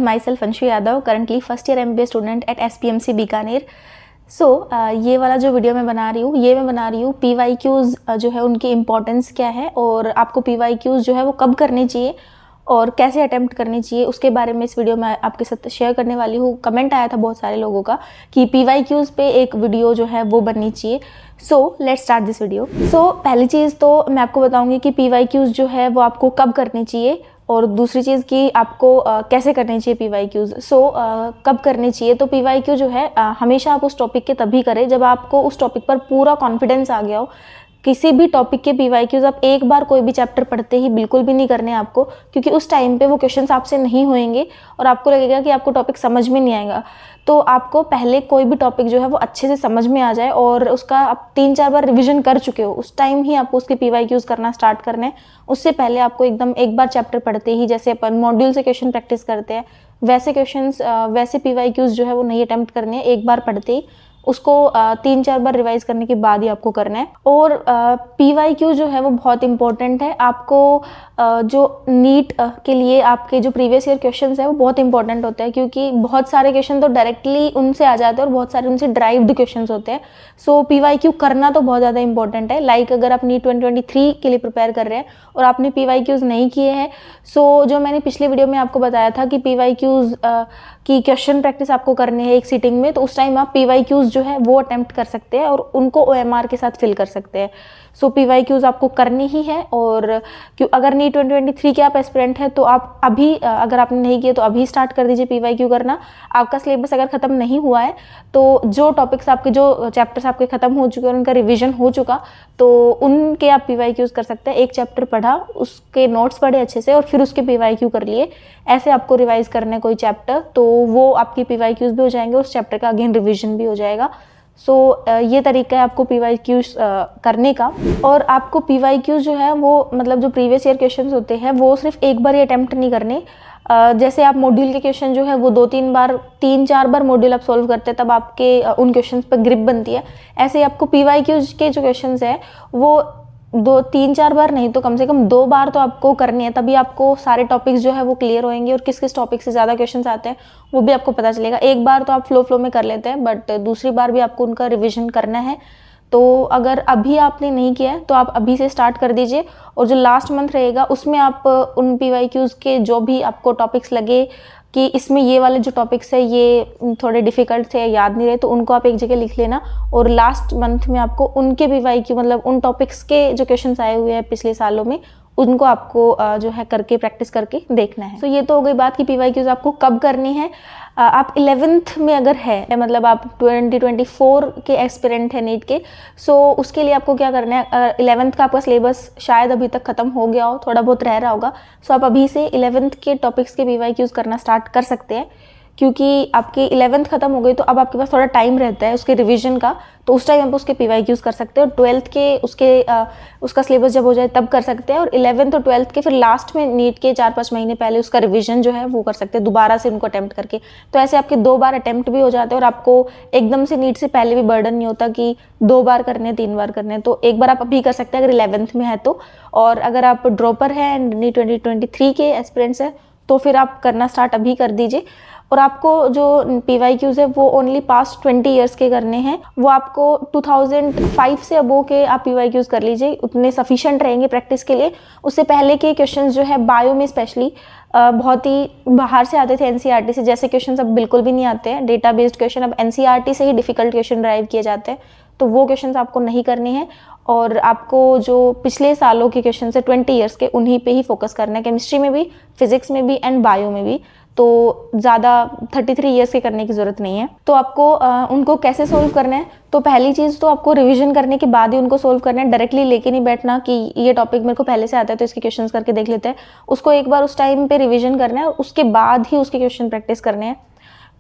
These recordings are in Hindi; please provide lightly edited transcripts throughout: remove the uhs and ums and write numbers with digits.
My self Anshu Yadav, currently first year MBA student at SPMC Bikaner. ये वाला जो वीडियो मैं बना रही हूँ PYQs जो है उनकी इम्पोर्टेंस क्या है और आपको PYQs जो है वो कब करने चाहिए और कैसे अटेम्प्ट करनी चाहिए, उसके बारे में इस वीडियो में आपके साथ शेयर करने वाली हूँ। कमेंट आया था बहुत सारे लोगों का कि PYQs पे एक वीडियो जो है वो बननी चाहिए। Let's start this video. पहली चीज़ तो मैं आपको बताऊँगी कि PYQs जो है वो आपको कब करनी चाहिए और दूसरी चीज़ कि आपको कैसे करनी चाहिए PYQs। कब करनी चाहिए तो PYQ जो है हमेशा आप उस टॉपिक के तभी करें जब आपको उस टॉपिक पर पूरा कॉन्फिडेंस आ गया हो। किसी भी टॉपिक के PYQs आप एक बार कोई भी चैप्टर पढ़ते ही बिल्कुल भी नहीं करने आपको, क्योंकि उस टाइम पे वो क्वेश्चंस आपसे नहीं होंगे और आपको लगेगा कि आपको टॉपिक समझ में नहीं आएगा। तो आपको पहले कोई भी टॉपिक जो है वो अच्छे से समझ में आ जाए और उसका आप 3-4 बार रिवीजन कर चुके हो, उस टाइम ही आपको उसके PYQs करना स्टार्ट करने हैं। उससे पहले आपको एकदम एक बार चैप्टर पढ़ते ही, जैसे अपन मॉड्यूल से क्वेश्चन प्रैक्टिस करते हैं, वैसे PYQs जो है वो नहीं अटेम्प्ट करने हैं। एक बार पढ़ते ही उसको 3-4 बार रिवाइज करने के बाद ही आपको करना है। और PYQ जो है वो बहुत इंपॉर्टेंट है। आपको जो नीट के लिए आपके जो प्रीवियस ईयर क्वेश्चंस है वो बहुत इंपॉर्टेंट होते हैं, क्योंकि बहुत सारे क्वेश्चन तो डायरेक्टली उनसे आ जाते हैं और बहुत सारे उनसे ड्राइव्ड क्वेश्चंस होते हैं। PYQ करना तो बहुत ज़्यादा इंपॉर्टेंट है। लाइक अगर आप नीट 2023 के लिए प्रिपेयर कर रहे हैं और आपने PYQs नहीं किए हैं, जो मैंने पिछले वीडियो में आपको बताया था कि PYQs की क्वेश्चन प्रैक्टिस आपको करनी है एक सीटिंग में, तो उस टाइम आप PYQs जो है वो अटेम्प्ट कर सकते हैं और उनको OMR के साथ फिल कर सकते हैं। PYQs आपको करनी ही है। और अगर नीट 2023 के आप एस्पिरेंट हैं तो आप अभी, अगर आपने नहीं किया तो अभी स्टार्ट कर दीजिए PYQ करना। आपका सिलेबस अगर ख़त्म नहीं हुआ है तो जो टॉपिक्स आपके, जो चैप्टर्स आपके ख़त्म हो चुके हैं, उनका रिविजन हो चुका, तो उनके आप PYQs कर सकते हैं। एक चैप्टर पढ़ा, उसके नोट्स पढ़े अच्छे से और फिर उसके PYQ कर लिए। ऐसे आपको रिवाइज करना है कोई चैप्टर, तो वो आपकी PYQs भी हो जाएंगे, उस चैप्टर का अगेन रिविजन भी हो जाएगा। ये तरीका है आपको PYQs करने का। और आपको PYQs जो है वो, मतलब जो प्रीवियस ईयर क्वेश्चंस होते हैं वो सिर्फ एक बार ही अटेम्प्ट नहीं करने। जैसे आप मॉड्यूल के क्वेश्चन जो है वो 3-4 बार मॉड्यूल आप सॉल्व करते हैं, तब आपके उन क्वेश्चंस पर ग्रिप बनती है। ऐसे ही आपको PYQs के जो क्वेश्चंस हैं वो 2-3-4 बार नहीं तो कम से कम 2 बार तो आपको करनी है, तभी आपको सारे टॉपिक्स जो है वो क्लियर होंगे और किस किस टॉपिक से ज़्यादा क्वेश्चंस आते हैं वो भी आपको पता चलेगा। एक बार तो आप फ्लो में कर लेते हैं, बट दूसरी बार भी आपको उनका रिविजन करना है। तो अगर अभी आपने नहीं किया है तो आप अभी से स्टार्ट कर दीजिए और जो लास्ट मंथ रहेगा उसमें आप उन PYQs के जो भी आपको टॉपिक्स लगे कि इसमें ये वाले जो टॉपिक्स है ये थोड़े डिफ़िकल्ट थे, याद नहीं रहे, तो उनको आप एक जगह लिख लेना और लास्ट मंथ में आपको उनके PYQ, मतलब उन टॉपिक्स के जो क्वेश्चंस आए हुए हैं पिछले सालों में, उनको आपको जो है करके प्रैक्टिस करके देखना है। ये तो हो गई बात कि PYQs आपको कब करनी है। आप 11th में अगर है, मतलब आप 2024 के एस्पिरेंट है नीट के, उसके लिए आपको क्या करना है, 11th का आपका सिलेबस शायद अभी तक ख़त्म हो गया हो, थोड़ा बहुत रह रहा होगा, आप अभी से 11th के टॉपिक्स के PYQs करना स्टार्ट कर सकते हैं, क्योंकि आपकी 11th ख़त्म हो गई तो अब आपके पास थोड़ा टाइम रहता है उसके रिवीजन का, तो उस टाइम आप उसके PYQs कर सकते हैं। और 12th के उसका सिलेबस जब हो जाए तब कर सकते हैं। और 11th और 12th के फिर लास्ट में नीट के 4-5 महीने पहले उसका रिवीजन जो है वो कर सकते हैं दोबारा से उनको अटेम्प्ट करके। तो ऐसे आपके 2 बार अटेम्प्ट भी हो जाते हैं और आपको एकदम से नीट से पहले भी बर्डन नहीं होता कि 2 बार करने 3 बार करने। तो एक बार आप अभी कर सकते हैं अगर 11th में है तो। और अगर आप ड्रॉपर हैं एंड नीट 2023 के एस्पिरेंट्स हैं तो फिर आप करना स्टार्ट अभी कर दीजिए। और आपको जो PYQs है वो ओनली पास्ट 20 ईयर्स के करने हैं, वो आपको 2005 से अबो के आप PYQs कर लीजिए, उतने सफिशिएंट रहेंगे प्रैक्टिस के लिए। उससे पहले के क्वेश्चंस जो है बायो में स्पेशली बहुत ही बाहर से आते थे, NCERT से, जैसे क्वेश्चंस अब बिल्कुल भी नहीं आते हैं। डेटा बेस्ड क्वेश्चन अब NCERT से ही डिफिकल्ट क्वेश्चन ड्राइव किए जाते हैं, तो वो क्वेश्चंस आपको नहीं करने हैं। और आपको जो पिछले सालों के क्वेश्चन है 20 ईयर्स के, उन्हीं पे ही फोकस करना है, केमिस्ट्री में भी, फिजिक्स में भी एंड बायो में भी। तो ज़्यादा 33 ईयर्स के करने की ज़रूरत नहीं है। तो आपको उनको कैसे सोल्व करना है, तो पहली चीज़ तो आपको रिवीजन करने के बाद ही उनको सोल्व करना है। डायरेक्टली लेके नहीं बैठना कि ये टॉपिक मेरे को पहले से आता है तो इसके क्वेश्चंस करके देख लेते हैं। उसको एक बार उस टाइम पे रिवीजन करना है और उसके बाद ही उसके क्वेश्चन प्रैक्टिस करने हैं।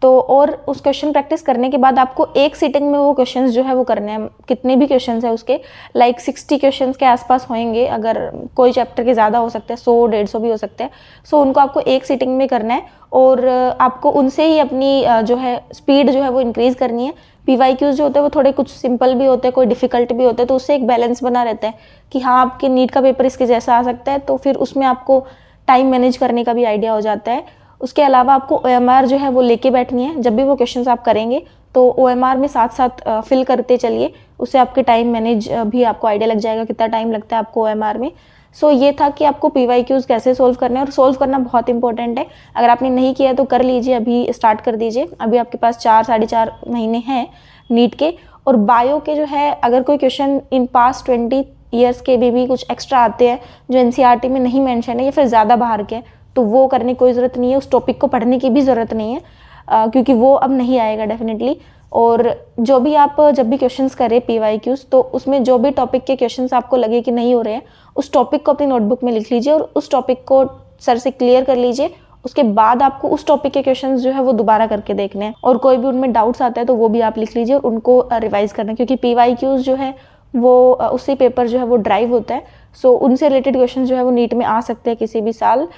तो और उस क्वेश्चन प्रैक्टिस करने के बाद आपको एक सीटिंग में वो क्वेश्चंस जो है वो करने हैं। कितने भी क्वेश्चंस है उसके, लाइक 60 क्वेश्चंस के आसपास होंगे, अगर कोई चैप्टर के ज़्यादा हो सकते हैं, 100-150 भी हो सकते हैं। उनको आपको एक सीटिंग में करना है और आपको उनसे ही अपनी जो है स्पीड जो है वो इंक्रीज़ करनी है। PYQs जो होते हैं वो थोड़े कुछ सिंपल भी होते हैं, कोई डिफ़िकल्ट भी होते हैं, तो उससे एक बैलेंस बना रहता है कि हाँ आपके नीट का पेपर इसके जैसा आ सकता है, तो फिर उसमें आपको टाइम मैनेज करने का भी आइडिया हो जाता है। उसके अलावा आपको OMR जो है वो लेके बैठनी है। जब भी वो क्वेश्चंस आप करेंगे तो OMR में साथ साथ फिल करते चलिए, उससे आपके टाइम मैनेज भी आपको आइडिया लग जाएगा कितना टाइम लगता है आपको OMR में। सो ये था कि आपको PYQs कैसे सोल्व करना है, और सोल्व करना बहुत इंपॉर्टेंट है। अगर आपने नहीं किया तो कर लीजिए, अभी स्टार्ट कर दीजिए। अभी आपके पास 4 साढ़े 4 महीने हैं नीट के। और बायो के जो है, अगर कोई क्वेश्चन इन पास्ट 20 ईयर्स के भी कुछ एक्स्ट्रा आते हैं जो NCERT में नहीं मेंशन है या फिर ज़्यादा बाहर के, तो वो करने की कोई ज़रूरत नहीं है, उस टॉपिक को पढ़ने की भी ज़रूरत नहीं है, क्योंकि वो अब नहीं आएगा डेफिनेटली। और जो भी आप जब भी क्वेश्चंस करें PYQs, तो उसमें जो भी टॉपिक के क्वेश्चंस आपको लगे कि नहीं हो रहे हैं, उस टॉपिक को अपनी नोटबुक में लिख लीजिए और उस टॉपिक को सर से क्लियर कर लीजिए। उसके बाद आपको उस टॉपिक के क्वेश्चंस जो है वो दोबारा करके देखने हैं, और कोई भी उनमें डाउट्स आता है तो वो भी आप लिख लीजिए और उनको रिवाइज करना है, क्योंकि PYQs जो है वो उसी पेपर जो है वो ड्राइव होता है। सो उनसे रिलेटेड क्वेश्चन जो है वो नीट में आ सकते हैं किसी भी साल।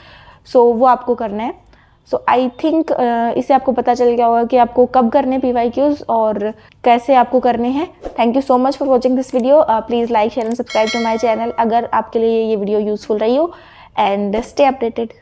सो वो आपको करना है। सो आई थिंक इससे आपको पता चल गया होगा कि आपको कब करने PYQs और कैसे आपको करने हैं। Thank you so much for watching this video. Please like, share and subscribe to my channel अगर आपके लिए ये वीडियो यूजफुल रही हो, एंड स्टे अपडेटेड।